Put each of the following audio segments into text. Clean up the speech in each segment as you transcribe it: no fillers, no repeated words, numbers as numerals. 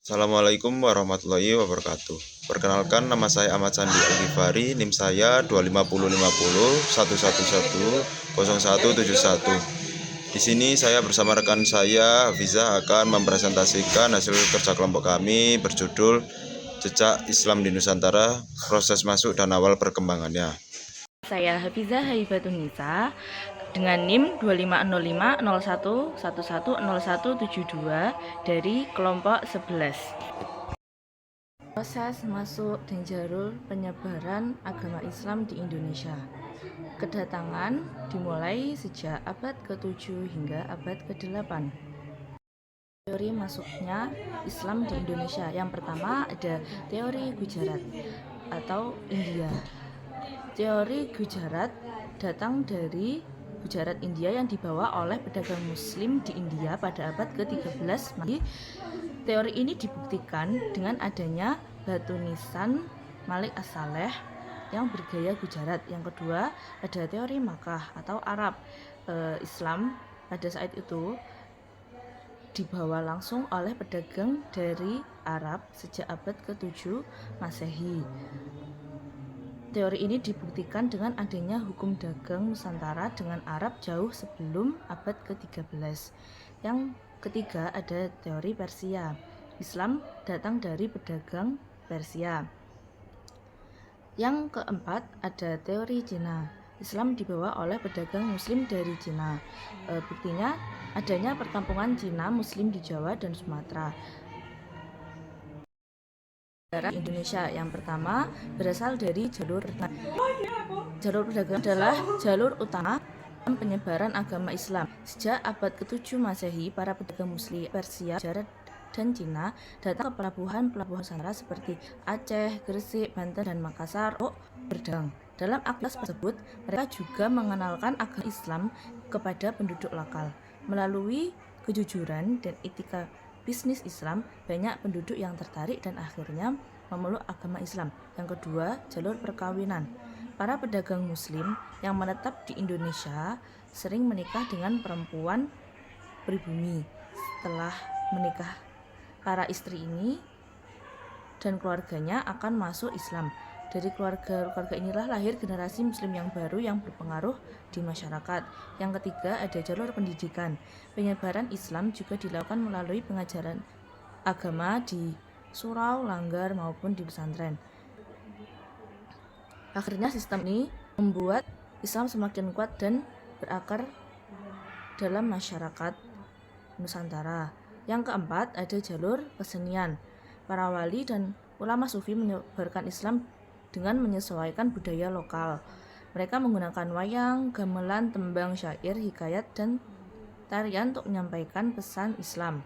Assalamualaikum warahmatullahi wabarakatuh. Perkenalkan, nama saya Ahmad Sandi Al-Ghifari, NIM saya 25050 11710171. Di sini saya bersama rekan saya Hafiza akan mempresentasikan hasil kerja kelompok kami berjudul Jejak Islam di Nusantara, Proses Masuk dan Awal Perkembangannya. Saya Hafiza Haibatun-Nisa dengan NIM 250501110172 dari kelompok 11. Proses masuk dan jalur penyebaran agama Islam di Indonesia. Kedatangan dimulai sejak abad ke-7 hingga abad ke-8. Teori masuknya Islam di Indonesia. Yang pertama ada teori Gujarat atau India. Teori Gujarat datang dari Gujarat India yang dibawa oleh pedagang muslim di India pada abad ke-13. Teori ini dibuktikan dengan adanya batu nisan Malik As-Saleh yang bergaya Gujarat. Yang kedua ada teori Makkah atau Arab. Islam pada saat itu dibawa langsung oleh pedagang dari Arab sejak abad ke-7 Masehi. Teori ini dibuktikan dengan adanya hukum dagang Nusantara dengan Arab jauh sebelum abad ke-13. Yang ketiga ada teori Persia. Islam datang dari pedagang Persia. Yang keempat ada teori Cina. Islam dibawa oleh pedagang muslim dari Cina. Buktinya adanya perkampungan Cina muslim di Jawa dan Sumatera. Indonesia yang pertama berasal dari jalur perdagangan adalah jalur utama penyebaran agama Islam. Sejak abad ke-7 Masehi, para pedagang muslim Persia, Gujarat, dan Cina datang ke pelabuhan-pelabuhan Nusantara seperti Aceh, Gresik, Banten, dan Makassar untuk berdagang. Dalam aktivitas tersebut, mereka juga mengenalkan agama Islam kepada penduduk lokal. Melalui kejujuran dan etika bisnis Islam, banyak penduduk yang tertarik dan akhirnya memeluk agama Islam. Yang kedua, jalur perkawinan. Para pedagang muslim yang menetap di Indonesia sering menikah dengan perempuan pribumi. Setelah menikah, para istri ini dan keluarganya akan masuk Islam. Dari keluarga inilah lahir generasi muslim yang baru yang berpengaruh di masyarakat. Yang ketiga ada jalur pendidikan. Penyebaran Islam juga dilakukan melalui pengajaran agama di surau, langgar maupun di pesantren. Akhirnya sistem ini membuat Islam semakin kuat dan berakar dalam masyarakat Nusantara. Yang keempat ada jalur kesenian. Para wali dan ulama sufi menyebarkan Islam dengan menyesuaikan budaya lokal. Mereka menggunakan wayang, gamelan, tembang, syair, hikayat, dan tarian untuk menyampaikan pesan Islam.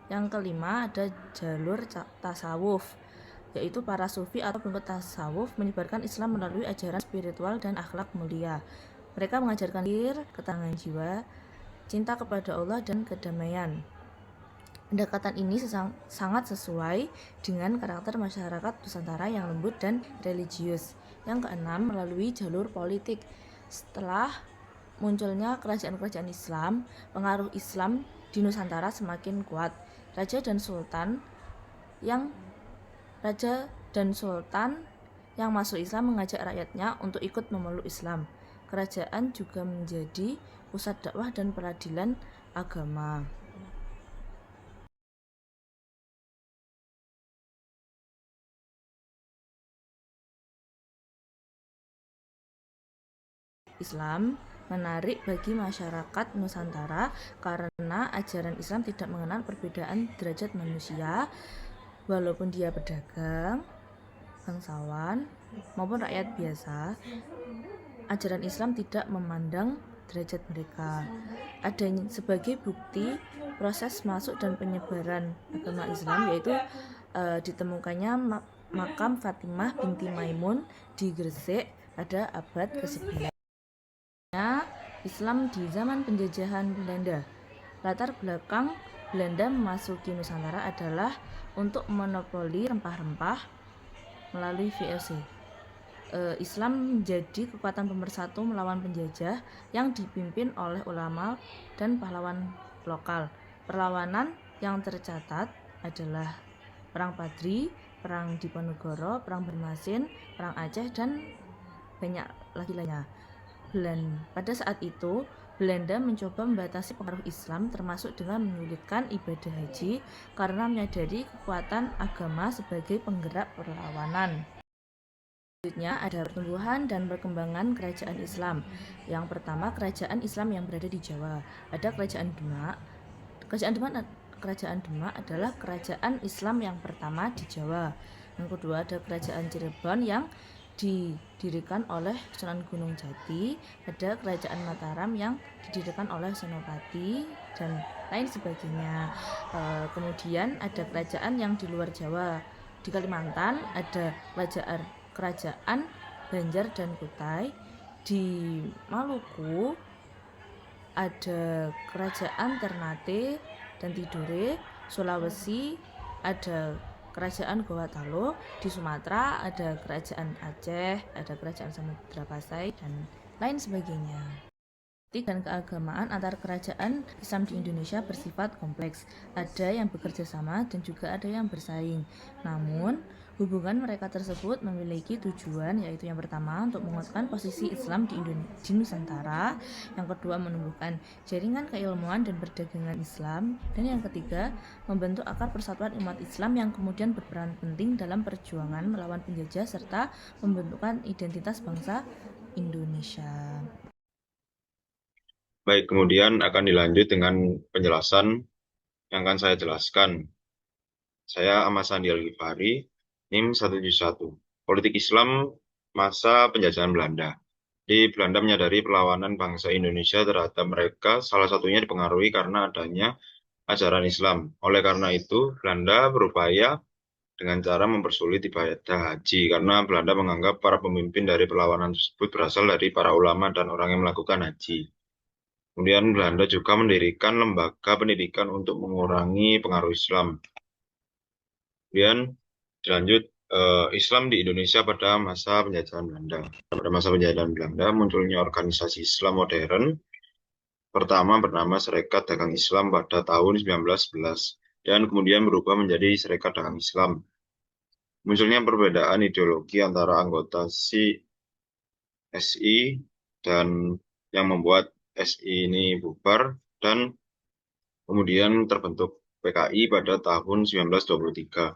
Yang kelima ada jalur tasawuf, yaitu para sufi atau pengikut tasawuf menyebarkan Islam melalui ajaran spiritual dan akhlak mulia. Mereka mengajarkan ketahanan jiwa, cinta kepada Allah, dan kedamaian. Pendekatan ini sangat sesuai dengan karakter masyarakat Nusantara yang lembut dan religius. Yang keenam, melalui jalur politik. Setelah munculnya kerajaan-kerajaan Islam, pengaruh Islam di Nusantara semakin kuat. Raja dan Sultan yang masuk Islam mengajak rakyatnya untuk ikut memeluk Islam. Kerajaan juga menjadi pusat dakwah dan peradilan agama. Islam menarik bagi masyarakat Nusantara karena ajaran Islam tidak mengenal perbedaan derajat manusia, walaupun dia pedagang, bangsawan, maupun rakyat biasa. Ajaran Islam tidak memandang derajat mereka. Ada sebagai bukti proses masuk dan penyebaran agama Islam, yaitu ditemukannya makam Fatimah binti Maimun di Gresik pada abad ke-9. Islam di zaman penjajahan Belanda. Latar belakang Belanda memasuki Nusantara adalah untuk monopoli rempah-rempah melalui VOC. Islam menjadi kekuatan pemersatu melawan penjajah yang dipimpin oleh ulama dan pahlawan lokal. Perlawanan yang tercatat adalah Perang Padri, Perang Diponegoro, Perang Banjarmasin, Perang Aceh, dan banyak lagi lainnya. Pada saat itu, Belanda mencoba membatasi pengaruh Islam termasuk dengan menyulitkan ibadah haji karena menyadari kekuatan agama sebagai penggerak perlawanan. Selanjutnya ada pertumbuhan dan perkembangan kerajaan Islam. Yang pertama, kerajaan Islam yang berada di Jawa. Ada Kerajaan Demak. Kerajaan Demak adalah kerajaan Islam yang pertama di Jawa. Yang kedua ada Kerajaan Cirebon yang didirikan oleh Sunan Gunung Jati. Ada Kerajaan Mataram yang didirikan oleh Senopati dan lain sebagainya. Kemudian ada kerajaan yang di luar Jawa. Di Kalimantan ada Kerajaan Banjar dan Kutai. Di Maluku ada Kerajaan Ternate dan Tidore. Sulawesi ada Kerajaan Gorontalo. Di Sumatera ada Kerajaan Aceh, ada Kerajaan Samudra Pasai, dan lain sebagainya. Dan keagamaan antar kerajaan Islam di Indonesia bersifat kompleks. Ada yang bekerja sama dan juga ada yang bersaing. Namun, hubungan mereka tersebut memiliki tujuan, yaitu yang pertama untuk menguatkan posisi Islam di Nusantara, yang kedua menumbuhkan jaringan keilmuan dan perdagangan Islam, dan yang ketiga membentuk akar persatuan umat Islam yang kemudian berperan penting dalam perjuangan melawan penjajah serta pembentukan identitas bangsa Indonesia. Baik, kemudian akan dilanjut dengan penjelasan yang akan saya jelaskan. Saya Ahmad Sandi Al-Ghifari, NIM 171. Politik Islam masa penjajahan Belanda. Di Belanda menyadari perlawanan bangsa Indonesia terhadap mereka salah satunya dipengaruhi karena adanya ajaran Islam. Oleh karena itu, Belanda berupaya dengan cara mempersulit ibadah haji karena Belanda menganggap para pemimpin dari perlawanan tersebut berasal dari para ulama dan orang yang melakukan haji. Kemudian Belanda juga mendirikan lembaga pendidikan untuk mengurangi pengaruh Islam. Kemudian dilanjut Islam di Indonesia pada masa penjajahan Belanda. Pada masa penjajahan Belanda munculnya organisasi Islam modern. Pertama bernama Serikat Dagang Islam pada tahun 1911 dan kemudian berubah menjadi Serikat Dagang Islam. Munculnya perbedaan ideologi antara anggota SI dan yang membuat SI ini bubar dan kemudian terbentuk PKI pada tahun 1923.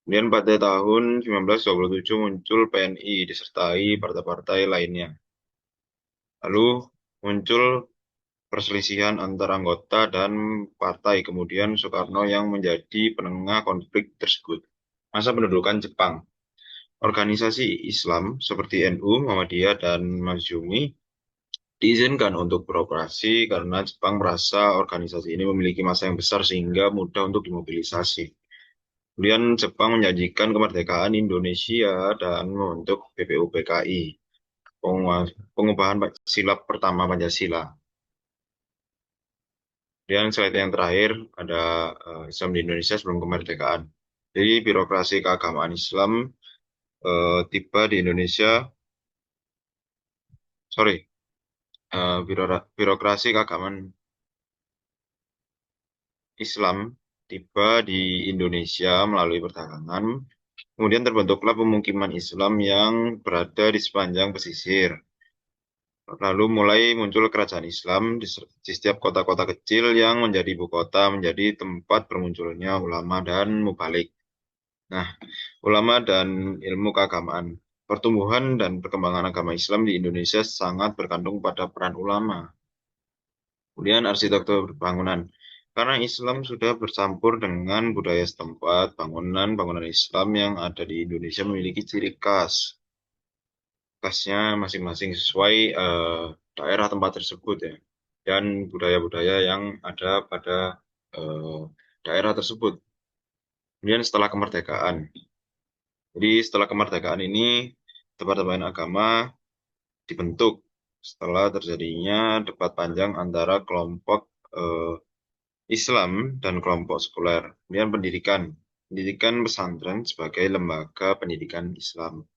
Kemudian pada tahun 1927 muncul PNI disertai partai-partai lainnya. Lalu muncul perselisihan antar anggota dan partai, kemudian Soekarno yang menjadi penengah konflik tersebut. Masa pendudukan Jepang. Organisasi Islam seperti NU, Muhammadiyah, dan Masyumi diizinkan untuk beroperasi karena Jepang merasa organisasi ini memiliki massa yang besar sehingga mudah untuk dimobilisasi. Kemudian Jepang menjanjikan kemerdekaan Indonesia dan membentuk BPUPKI, pengubahan silap pertama Pancasila. Kemudian slide yang terakhir ada Islam di Indonesia sebelum kemerdekaan. Jadi birokrasi keagamaan Islam tiba di Indonesia, birokrasi keagamaan Islam tiba di Indonesia melalui perdagangan. Kemudian terbentuklah pemukiman Islam yang berada di sepanjang pesisir. Lalu mulai muncul kerajaan Islam di setiap kota-kota kecil yang menjadi ibu kota, menjadi tempat bermunculnya ulama dan mubalik. Nah, ulama dan ilmu keagamaan. Pertumbuhan dan perkembangan agama Islam di Indonesia sangat bergantung pada peran ulama. Kemudian arsitektur bangunan. Karena Islam sudah bercampur dengan budaya setempat, bangunan Islam yang ada di Indonesia memiliki ciri khas. Khasnya masing-masing sesuai daerah tempat tersebut ya. Dan budaya-budaya yang ada pada daerah tersebut. Kemudian setelah kemerdekaan. Jadi setelah kemerdekaan ini, departemen agama dibentuk setelah terjadinya debat panjang antara kelompok Islam dan kelompok sekuler. Kemudian pendidikan pesantren sebagai lembaga pendidikan Islam.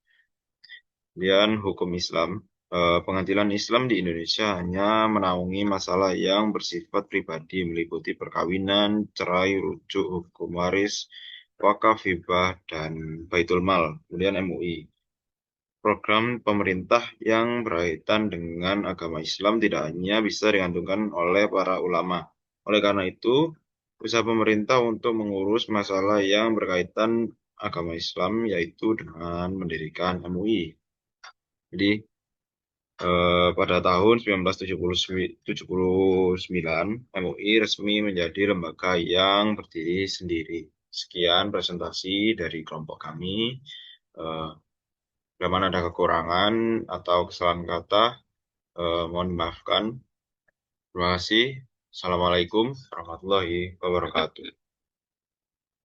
Kemudian hukum Islam. Pengadilan Islam di Indonesia hanya menaungi masalah yang bersifat pribadi, meliputi perkawinan, cerai, rujuk, hukum waris, wakaf, hibah, dan baitul mal, kemudian MUI. Program pemerintah yang berkaitan dengan agama Islam tidak hanya bisa digantungkan oleh para ulama. Oleh karena itu, usaha pemerintah untuk mengurus masalah yang berkaitan agama Islam yaitu dengan mendirikan MUI. Jadi, pada tahun 1979, MUI resmi menjadi lembaga yang berdiri sendiri. Sekian presentasi dari kelompok kami. Eh, Bila mana ada kekurangan atau kesalahan kata, mohon dimaafkan. Terima kasih. Assalamualaikum warahmatullahi wabarakatuh.